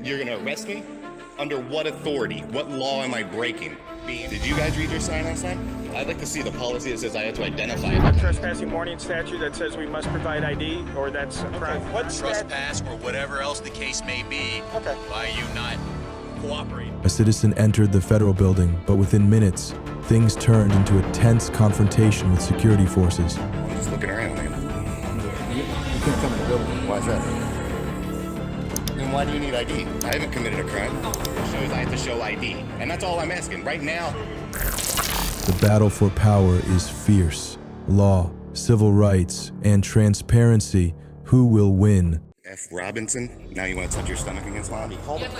You're gonna arrest me? Under what authority? What law am I breaking? Did you guys read your sign outside? I'd like to see the policy that says I have to identify A it. trespassing warning statute that says we must provide ID, or that's a crime. What's Trespass or whatever else the case may be by you not cooperating. A citizen entered the federal building, but within minutes, things turned into a tense confrontation with security forces. I'm just looking around, man. You can't come in the building. Why is that? Then why do you need ID? I haven't committed a crime. It shows I have to show ID. And that's all I'm asking. Right now, The battle for power is fierce. Law, civil rights, and transparency. Who will win? F. Robinson, now you want to touch your stomach against Bobby?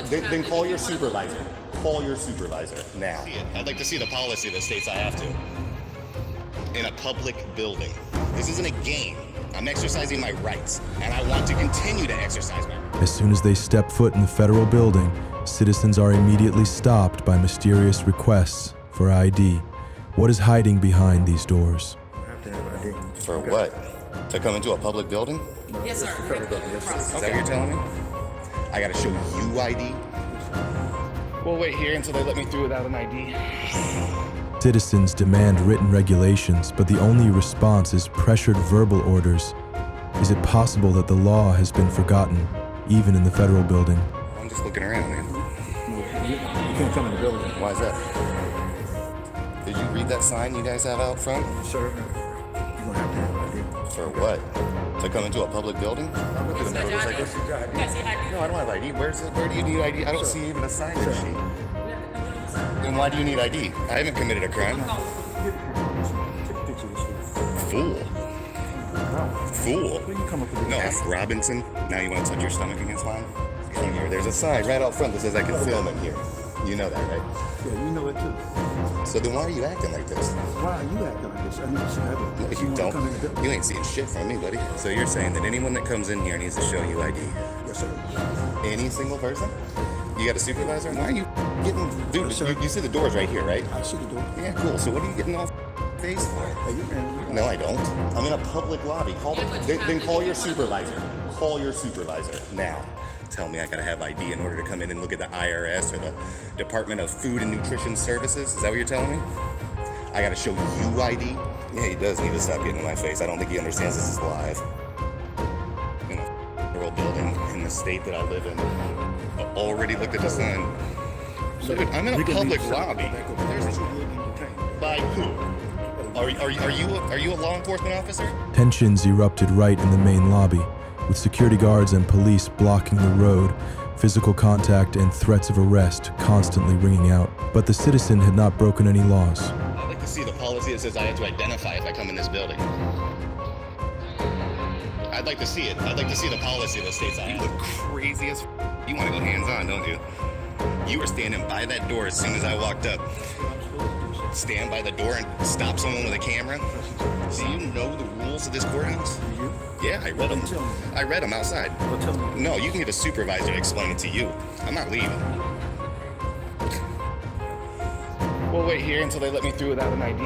Then call your supervisor. Call your supervisor now. I'd like to see the policy that states I have to. In a public building. This isn't a game. I'm exercising my rights, and I want to continue to exercise my rights. As soon as they step foot in the federal building, citizens are immediately stopped by mysterious requests for ID. What is hiding behind these doors? For what? To come into a public building? Yes, sir. Is that what you're telling me? I gotta show you ID? We'll wait here until they let me through without an ID. Citizens demand written regulations, but the only response is pressured verbal orders. Is it possible that the law has been forgotten, even in the federal building? I'm just looking around, man. You can't come in the building. Why is that? Did you read that sign you guys have out front? Sir, you're gonna have to have ID. For what? To come into a public building? I'm looking at the numbers like this. You got ID. No, I don't have ID. Where do you need ID? I don't see even a sign sheet. Then why do you need ID? I haven't committed a crime. Fool. Fool. No, F. Robinson. Now you want to touch your stomach against mine? Come here. There's a sign right out front that says I can film in here. You know that, right? Yeah, you know it too. So then why are you acting like this? Why are you acting like this? I need to see No, evidence. you wanna come in the don't. building? You ain't seeing shit from me, buddy. So you're saying that anyone that comes in here needs to show you ID? Yes, sir. Any single person? You got a supervisor? Why are you getting... Dude, Yes, sir. you see the door's right here, right? I see the door. Yeah, cool. So what are you getting all face for? Hey, you man. No, I don't. I'm in a public lobby. Then call your supervisor. Call your supervisor now. Tell me I gotta have ID in order to come in and look at the IRS or the Department of Food and Nutrition Services? Is that what you're telling me? I gotta show you ID? Yeah, he does need to stop getting in my face. I don't think he understands this is live. In a federal building in the state that I live in. I already looked at the sign. Dude, I'm in a public lobby. By who? Are you a law enforcement officer? Tensions erupted right in the main lobby, with security guards and police blocking the road, physical contact and threats of arrest constantly ringing out. But the citizen had not broken any laws. I'd like to see the policy that says I have to identify if I come in this building. I'd like to see it. I'd like to see the policy that states I have. You look crazy as You want to go hands-on, don't you? You were standing by that door as soon as I walked up. Stand by the door and stop someone with a camera? Do you know the rules of this courthouse? Yeah, I read them. I read them outside. No, you can get a supervisor to explain it to you. I'm not leaving. We'll wait here until they let me through without an ID.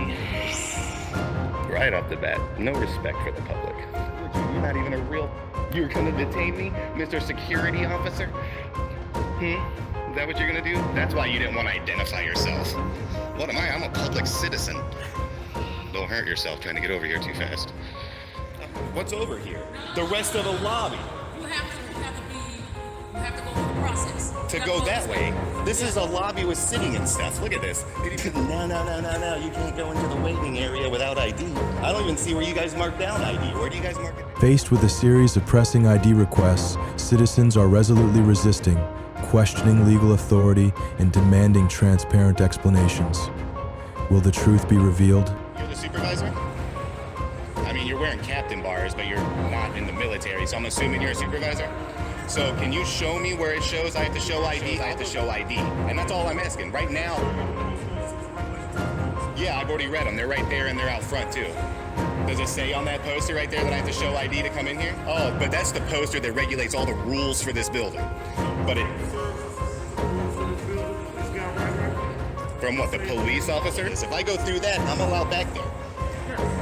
Right off the bat, no respect for the public. You're not even a real... You're gonna detain me, Mr. Security Officer? Is that what you're gonna do? That's why you didn't want to identify yourself. What am I? I'm a public citizen. Don't hurt yourself trying to get over here too fast. What's over here? The rest of the lobby. You have to go through the process. To go that way, this is a lobby with sitting and stuff. Look at this. No. You can't go into the waiting area without ID. I don't even see where you guys mark down ID. Where do you guys mark it? Faced with a series of pressing ID requests, citizens are resolutely resisting, questioning legal authority and demanding transparent explanations. Will the truth be revealed? You're the supervisor? I mean, you're wearing captain bars, but you're not in the military, so I'm assuming you're a supervisor? So can you show me where it shows I have to show ID? I have to show ID. And that's all I'm asking. Right now... Yeah, I've already read them. They're right there and they're out front, too. Does it say on that poster right there that I have to show ID to come in here? Oh, but that's the poster that regulates all the rules for this building. But it... From what, the police officer? If I go through that, I'm allowed back there.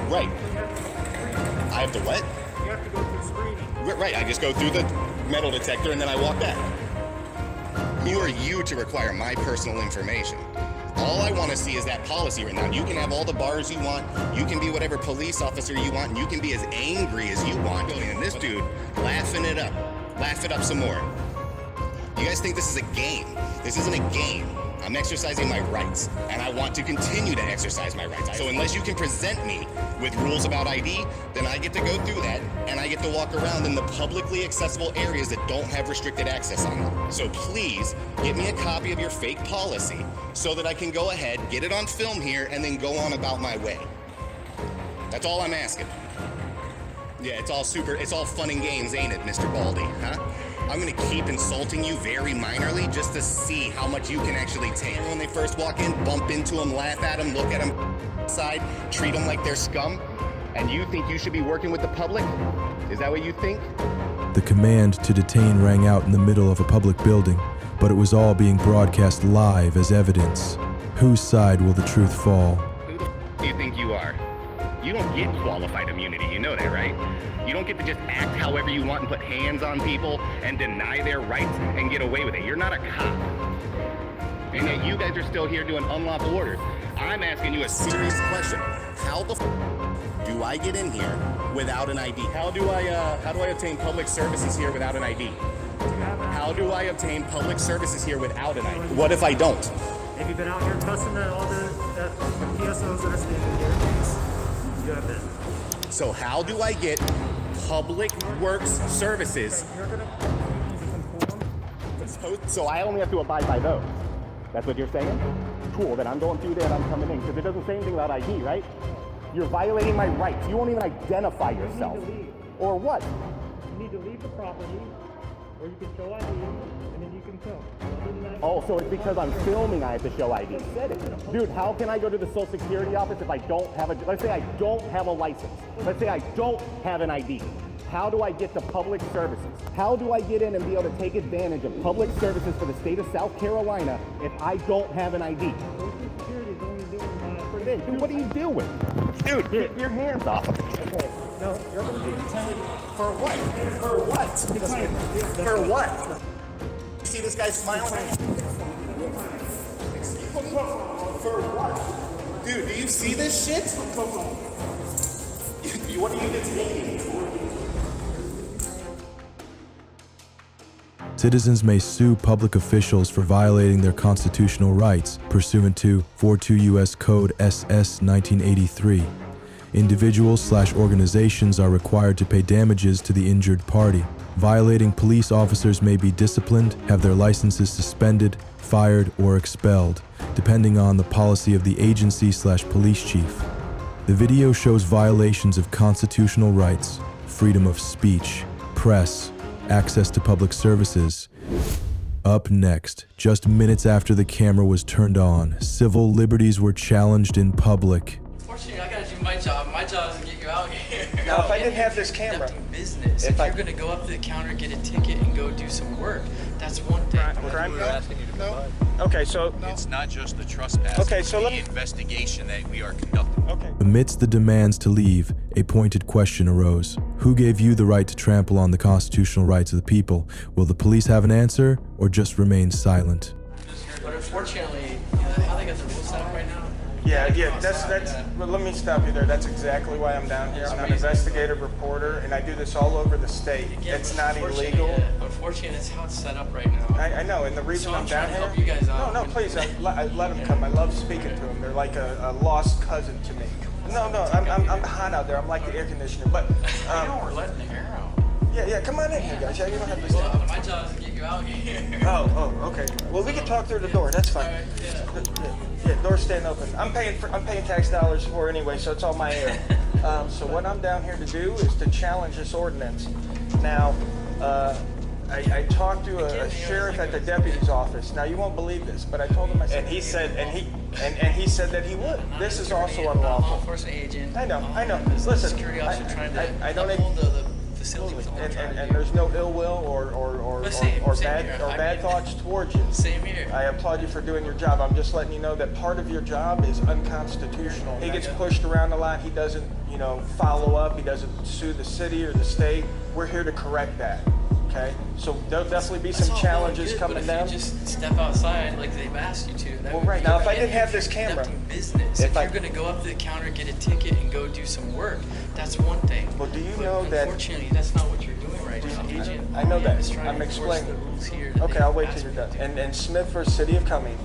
Right. I have to what? You have to go through screening. Right, I just go through the... metal detector, and then I walk back. Who are you to require my personal information? All I want to see is that policy written down. You can have all the bars you want. You can be whatever police officer you want. And you can be as angry as you want. And this dude laughing it up. Laugh it up some more. You guys think this is a game? This isn't a game. I'm exercising my rights, and I want to continue to exercise my rights. So unless you can present me with rules about ID, then I get to go through that, and I get to walk around in the publicly accessible areas that don't have restricted access on them. So please, get me a copy of your fake policy so that I can go ahead, get it on film here, and then go on about my way. That's all I'm asking. Yeah, it's all fun and games, ain't it, Mr. Baldy, huh? I'm gonna keep insulting you very minorly just to see how much you can actually take. When they first walk in, bump into them, laugh at them, look at them side, treat them like they're scum, and you think you should be working with the public? Is that what you think? The command to detain rang out in the middle of a public building, but it was all being broadcast live as evidence. Whose side will the truth fall? Who the do you think you are? You don't get qualified immunity, you know that, right? You don't get to just act however you want and put hands on people and deny their rights and get away with it. You're not a cop. And yet you guys are still here doing unlawful orders. I'm asking you a serious question. How the do I get in here without an ID? How do I obtain public services here without an ID? How do I obtain public services here without an ID? What if I don't? Have you been out here cussing at all the PSOs that are standing here? Yes. You have been. So how do I get public works services? You're gonna conform. So I only have to abide by those. That's what you're saying? Cool, then I'm going through there and I'm coming in. Because it doesn't say anything about ID, right? You're violating my rights. You won't even identify yourself. You need to leave. Or what? You need to leave the property, or you can show ID, and then you can film. Other than that, Oh, so it's because I'm filming I have to show ID. Dude, how can I go to the Social Security office if I don't have let's say I don't have a license. Let's say I don't have an ID. How do I get to public services? How do I get in and be able to take advantage of public services for the state of South Carolina if I don't have an ID? Social Security is only doing Dude, what are you doing? Dude, get your hands off of me. Okay, no, you're going to be detained. For what? For what? For what? You see this guy smiling at me? For what? Dude, do you see this shit? What are you detaining me for? Citizens may sue public officials for violating their constitutional rights pursuant to 42 U.S. Code SS 1983. Individuals/organizations are required to pay damages to the injured party. Violating police officers may be disciplined, have their licenses suspended, fired, or expelled, depending on the policy of the agency/police chief. The video shows violations of constitutional rights, freedom of speech, press, access to public services. Up next, just minutes after the camera was turned on, civil liberties were challenged in public. Fortunately, I gotta do my job. My job is to get you out here. Now, if I didn't have this camera, business. If you're gonna go up to the counter, get a ticket, and go do some work, that's one thing. crime. Okay, so It's not just the trespass. Okay, so it's let the me- investigation that we are conducting. okay. Amidst the demands to leave, a pointed question arose. Who gave you the right to trample on the constitutional rights of the people? Will the police have an answer, or just remain silent? But unfortunately, how they got the rules set up right now. Yeah, that's. Well, let me stop you there. That's exactly why I'm down here. I'm an investigative reporter, and I do this all over the state. Yeah, It's but not illegal. Unfortunately, that's how it's set up right now. I know, and the reason So I'm I'm down trying to here. help you guys out. No, please, I let them come. I love speaking to them. They're like a lost cousin to me. No, I'm hot out there. I'm like the air conditioner. But I know we're letting the air out. yeah, come on in here, guys. Yeah, you don't have to Well, stand. my job is to get you out here. Oh, okay. Well, we can talk through the door. That's fine. All right, Yeah, door's staying open. I'm paying tax dollars for it anyway, so it's all my air. So what I'm down here to do is to challenge this ordinance. Now, I talked to a sheriff at the deputy's office. Now you won't believe this, but I told him and he said that he would. This is also law unlawful. enforcement agent. I know. This Listen, security officer trying to I don't uphold the facility with all we're trying to and do. there's no ill will or Same bad here. or I bad mean, thoughts towards you. Same here. I applaud you for doing your job. I'm just letting you know that part of your job is unconstitutional. He gets pushed around a lot. He doesn't, follow up. He doesn't sue the city or the state. We're here to correct that. Okay, so there'll definitely be That's some all challenges good, coming but if down. you just step outside like they've asked you to. That Well, would right. be Now, if I okay. didn't have If this you're camera- conducting business, if if I- you're going to go up to the counter, get a ticket, and go do some work, that's one thing. Well, do you But know that? unfortunately, that's not what you're doing right now, Agent. I know that. is trying I'm to enforce explaining. the rules here. Okay, I'll wait till you're done. And Smith v. City of Cumming,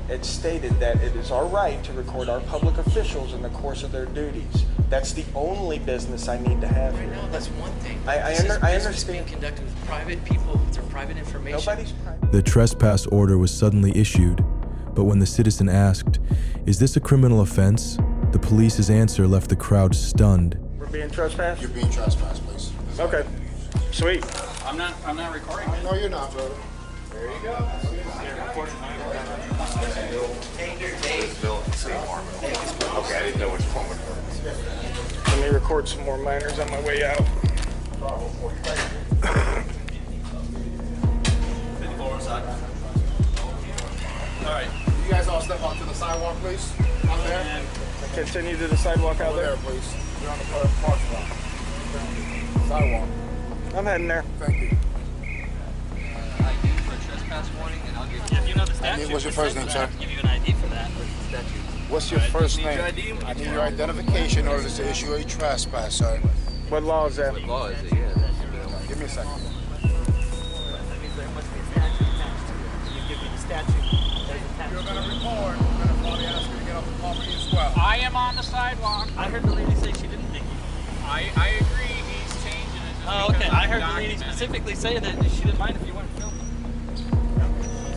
it stated that it is our right to record our public officials in the course of their duties. That's the only business I need to have Right here. now, that's one thing. I This is business understand. being conducted with private people with their private information. Nobody's private. The trespass order was suddenly issued, but when the citizen asked, "Is this a criminal offense?" the police's answer left the crowd stunned. We're being trespassed? You're being trespassed, please. Okay, sweet. I'm not recording. No, you're not, brother. Okay, I didn't know which one was. Let me record some more minors on my way out. Alright. You guys all step onto the sidewalk, please. Out there. Continue to the sidewalk out Over there. there, please. You're on the parking lot. Sidewalk. I'm heading there. Thank you. ID for a trespass warning, and I'll give you. If you know the statute, What's your first name, sir? I'll give you an ID for that. What's your first need name? your ID? I need your identification in order to issue a trespass, sir. What law is that? What law is it? Yeah. Give me a second. That means there must be a statute attached to it. You give me the statute that's attached You're to gonna it. record. We're gonna probably ask you to get off the property as well. I am on the sidewalk. I heard the lady say she didn't think you. I agree. He's changing it. Just Oh, okay. I heard the lady specifically say that she didn't mind if you weren't filming. She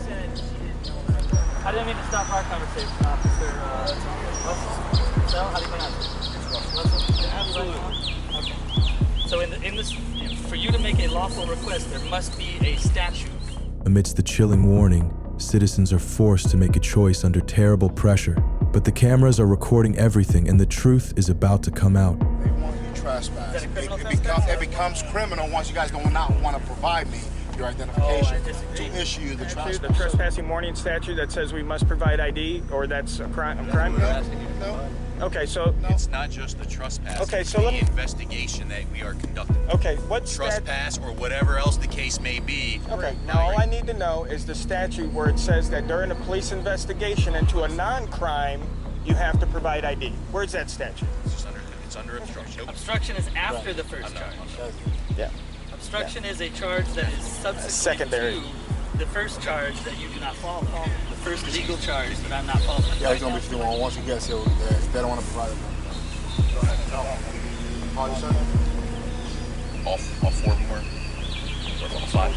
said she didn't know. I didn't mean to stop our conversation, Officer Russell. How do you pronounce it? Russell? Absolutely. Okay. So in this, for you to make a lawful request, there must be a statute. Amidst the chilling warning, citizens are forced to make a choice under terrible pressure. But the cameras are recording everything, and the truth is about to come out. They want you trespassed. Is that a criminal It becomes criminal once you guys do not want to provide me your identification to issue you the The trespass. trespassing warning statute that says we must provide ID, or that's a crime? No. Okay, so It's not just the trespass. Okay, it's so let the me- investigation that we are conducting. okay, what statute? Trespass or whatever else the case may be. Okay, now all I need to know is the statute where it says that during a police investigation into a non-crime, you have to provide ID. Where's that statute? It's under obstruction. Nope. Obstruction is after the first charge. Yeah. Obstruction is a charge that is subsequent Secondary. to the first charge that you do not fall upon. The first legal charge that I'm not following. Yeah, he's gonna be doing once he gets here. They don't want to provide it. Pardon, sir? All four more. Or all five.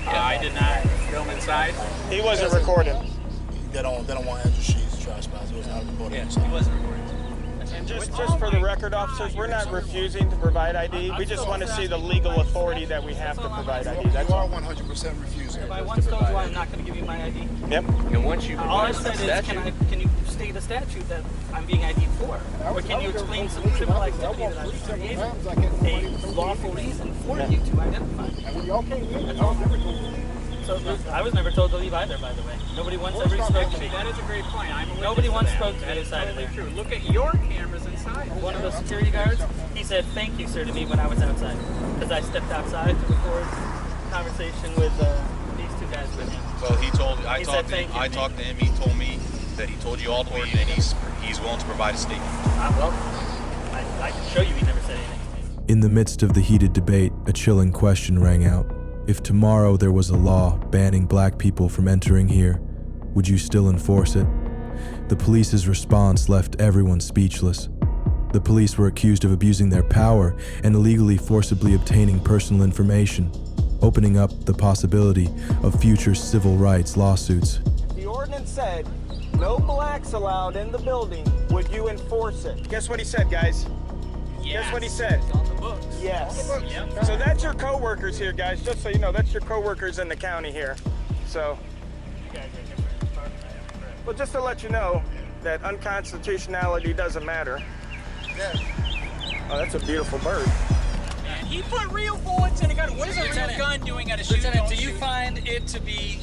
I did not film inside. He wasn't recording. They don't want extra sheets trespass. It was not recorded. Yeah, he wasn't recording. And just for the record, officers, we're not refusing to provide ID. We just want to see the legal authority that we have to provide ID. That's You are all. 100% refusing. If I once told you I'm not going to give you my ID, Yep. And once you all I provide said the is, statute, can you state a statute that I'm being ID'd for? Or can you explain some criminal activity that I've created a lawful reason for you to identify me? That's all. So I was never told to leave either, by the way. Nobody once ever spoke to me. That is a great point. Nobody once spoke to me inside of Totally there. true. Look at your cameras inside. One of the security guards, he said thank you, sir, to me when I was outside. Because I stepped outside to record a conversation with these two guys with him. Well, he told. I He talked said to him. thank you. I talked to him. He told me that he told you all to me, and he's willing to provide a statement. Well, I can show you he never said anything to me. In the midst of the heated debate, a chilling question rang out. If tomorrow there was a law banning black people from entering here, would you still enforce it? The police's response left everyone speechless. The police were accused of abusing their power and illegally forcibly obtaining personal information, opening up the possibility of future civil rights lawsuits. The ordinance said no blacks allowed in the building. Would you enforce it? Guess what he said, guys? Guess what he said? It's on the books. Yes. Yep. So that's your co-workers here, guys. Just so you know, that's your co-workers in the county here. So, You guys are different department. well, just to let you know that unconstitutionality doesn't matter. Yeah. Oh, that's a beautiful bird. And he put real bullets in a gun. What is a real gun doing at a shooting? Lieutenant, do you find it to be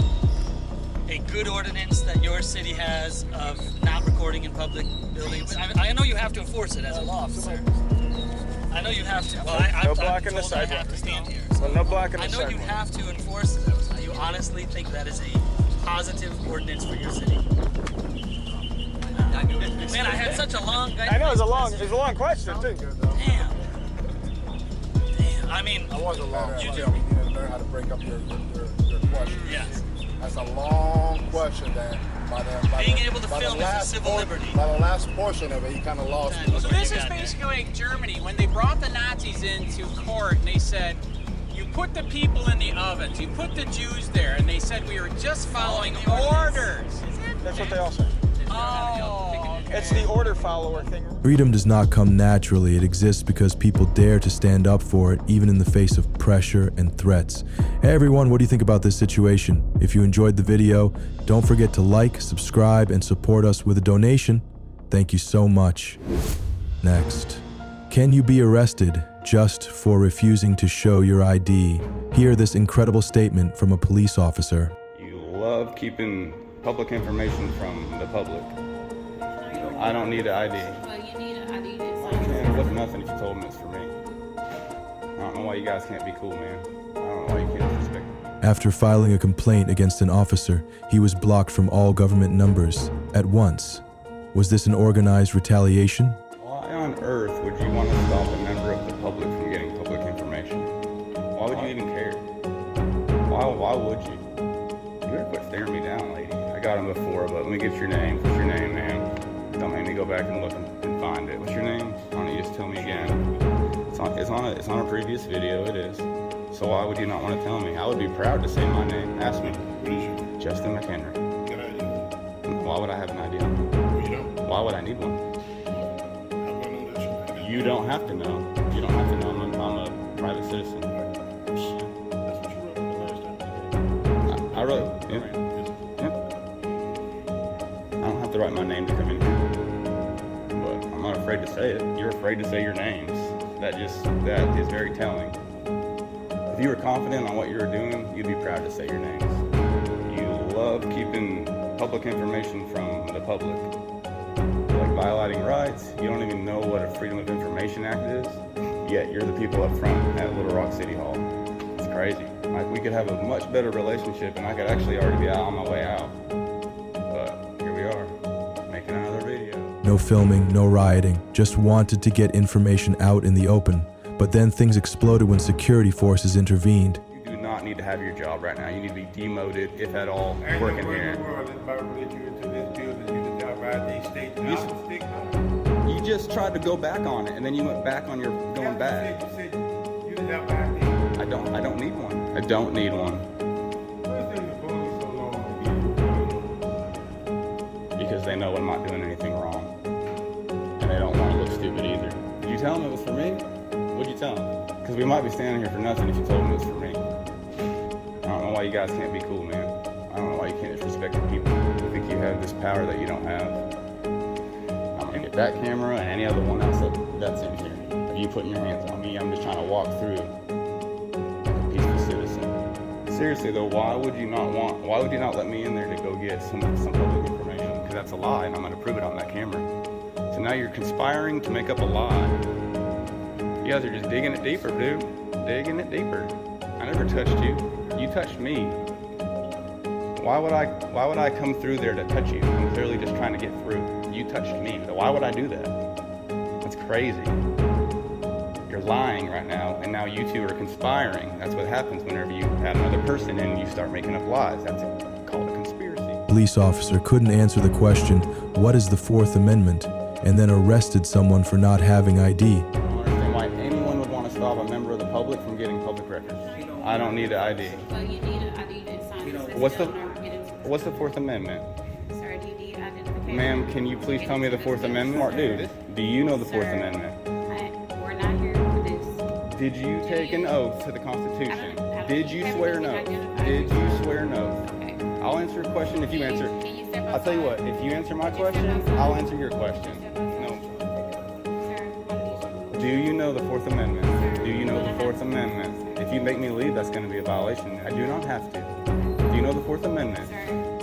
a good ordinance that your city has of not recording in public buildings? I know you have to enforce it as a law officer. I know you have to. Well, No I'm blocking the told I sidewalk. have to stand here. that's Well, no blocking the I know you circle. have to enforce those. You honestly think that is a positive ordinance for your city? Man, I had such a long. I know it's a long question too. Damn. I mean, I was a long you question. You need to learn how to break up your question. Yes. That's a long question that Being able to film is a civil liberty. By the last portion of it, he kind of lost me. So this is basically like Germany when they brought the Nazis into court and they said, you put the people in the ovens, you put the Jews there, and they said we were just following orders. That's what they all say. Oh, okay. It's the order follower thing. Freedom does not come naturally. It exists because people dare to stand up for it, even in the face of pressure and threats. Hey everyone, what do you think about this situation? If you enjoyed the video, don't forget to like, subscribe, and support us with a donation. Thank you so much. Next. Can you be arrested just for refusing to show your ID? Hear this incredible statement from a police officer. You love keeping public information from the public. I don't need an ID. Well, you need an ID to Man, it wasn't nothing if you told me it's for me. I don't know why you guys can't be cool, man. I don't know why you can't disrespect me. After filing a complaint against an officer, he was blocked from all government numbers at once. Was this an organized retaliation? Why on earth would you want to stop a member of the public from getting public information? Why would you even care? Why would you? You better quit staring me down, lady. I got him before, but let me get your name. What's your name, ma'am? Don't make me go back and look and find it. What's your name? Why don't you just tell me again? It's on a previous video, it is. So why would you not want to tell me? I would be proud to say my name. Ask me. Justin McHenry. Why would I have an ID? Why would I need one? You don't have to know. You don't have to know I'm a private citizen. I wrote, yeah. I don't have to write my name to come in here. But I'm not afraid to say it. You're afraid to say your names. That is very telling. If you were confident on what you were doing, you'd be proud to say your names. You love keeping public information from the public. Like violating rights, you don't even know what a Freedom of Information Act is, yet you're the people up front at Little Rock City Hall. It's crazy. Like, we could have a much better relationship and I could actually already be out on my way out. But here we are, making another video. No filming, no rioting, just wanted to get information out in the open. But then things exploded when security forces intervened. You do not need to have your job right now. You need to be demoted, if at all, working here. You just tried to go back on it, and then you went back on your going back. I don't need one. I don't need one. Because they know I'm not doing anything wrong. And they don't want to look stupid either. Did you tell them it was for me? What'd you tell them? Because we might be standing here for nothing if you told them it was for me. I don't know why you guys can't be cool, man. I don't know why you can't disrespect the people. I think you have this power that you don't have. I'm gonna get that camera and any other one else that's in here. If you putting your hands on me, I'm just trying to walk through like a peaceful citizen. Seriously though, why would you not let me in there to go get some public information? Because that's a lie and I'm gonna prove it on that camera. So now you're conspiring to make up a lie. You guys are just digging it deeper, dude. Digging it deeper. I never touched you. You touched me. Why would I come through there to touch you? I'm clearly just trying to get through. You touched me. Why would I do that? That's crazy. You're lying right now, and now you two are conspiring. That's what happens whenever you have another person in and you start making up lies. That's called a conspiracy. Police officer couldn't answer the question, what is the Fourth Amendment? And then arrested someone for not having ID. Stop a member of the public from getting public records. I don't need an ID. Well, you need an ID to sign this. What's the Fourth Amendment? Sir, do you need identification? Ma'am, can you please tell me the Fourth Amendment? Dude, do you know the Fourth Amendment? We're not here for this. Did you take an oath to the Constitution? Did you swear an oath? Did you swear an oath? I'll answer a question if you answer. I'll tell you what, if you answer my question, I'll answer your question. No. Do you know the Fourth Amendment? Do you know the Fourth Amendment? If you make me leave, that's going to be a violation. I do not have to. Do you know the Fourth Amendment?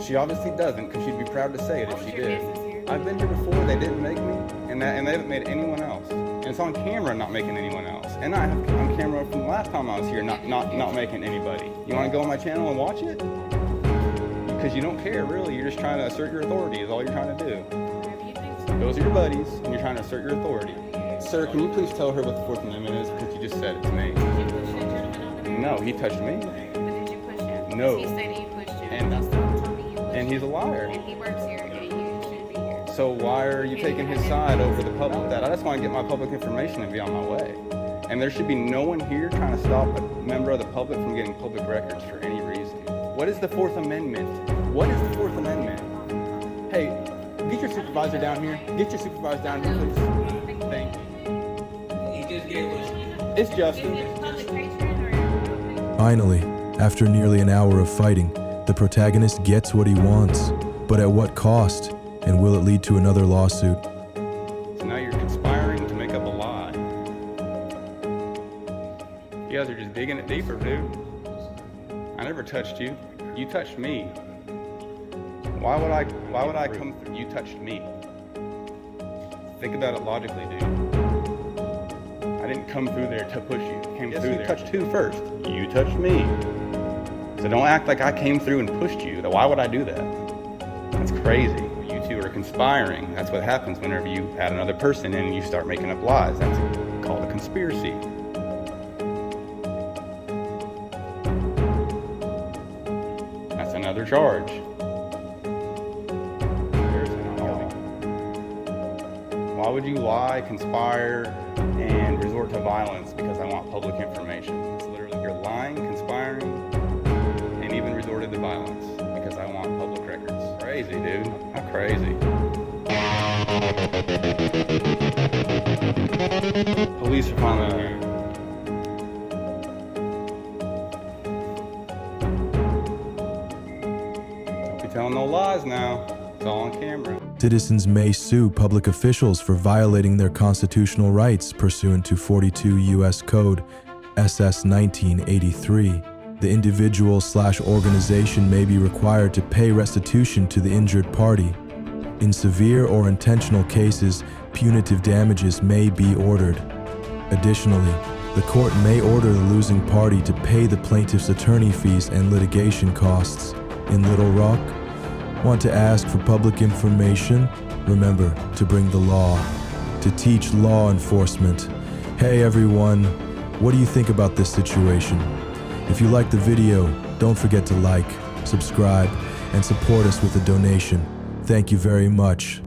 She obviously doesn't, because she'd be proud to say it if she did. I've been here before. They didn't make me, and they haven't made anyone else. And it's on camera not making anyone else. And I have on camera from the last time I was here not making anybody. You want to go on my channel and watch it? Because you don't care, really. You're just trying to assert your authority is all you're trying to do. Those are your buddies, and you're trying to assert your authority. Sir, can you please tell her what the Fourth Amendment is? Because you just said it to me. No, he touched me. Did you push him? No. He said that you pushed him. And That's what told me you pushed And he's a liar. him. And he works here, and you shouldn't be here. So why are you taking his side over the public with that? I just want to get my public information and be on my way. And there should be no one here trying to stop a member of the public from getting public records for any reason. What is the Fourth Amendment? What is the Fourth Amendment? Hey, get your supervisor down here. Get your supervisor down here, please. Thank you. He just gave us. It's Justin. Finally, after nearly an hour of fighting, the protagonist gets what he wants. But at what cost? And will it lead to another lawsuit? So now you're conspiring to make up a lie. You guys are just digging it deeper, dude. I never touched you. You touched me. Why would I come through? You touched me. Think about it logically, dude. I didn't come through there to push you. I came through there. You touched who first? You touched me. So don't act like I came through and pushed you. Why would I do that? That's crazy. You two are conspiring. That's what happens whenever you add another person in and you start making up lies. That's called a conspiracy. That's another charge. Why would you lie, conspire, and resort to violence because I want public information? It's literally, you're lying, conspiring, and even resorted to violence because I want public records. Crazy, dude. How crazy. Police are finally here. Don't be telling no lies now. It's all on camera. Citizens may sue public officials for violating their constitutional rights pursuant to 42 U.S. Code SS 1983. The individual/organization may be required to pay restitution to the injured party. In severe or intentional cases, punitive damages may be ordered. Additionally, the court may order the losing party to pay the plaintiff's attorney fees and litigation costs. In Little Rock, want to ask for public information? Remember to bring the law, to teach law enforcement. Hey everyone, what do you think about this situation? If you liked the video, don't forget to like, subscribe, and support us with a donation. Thank you very much.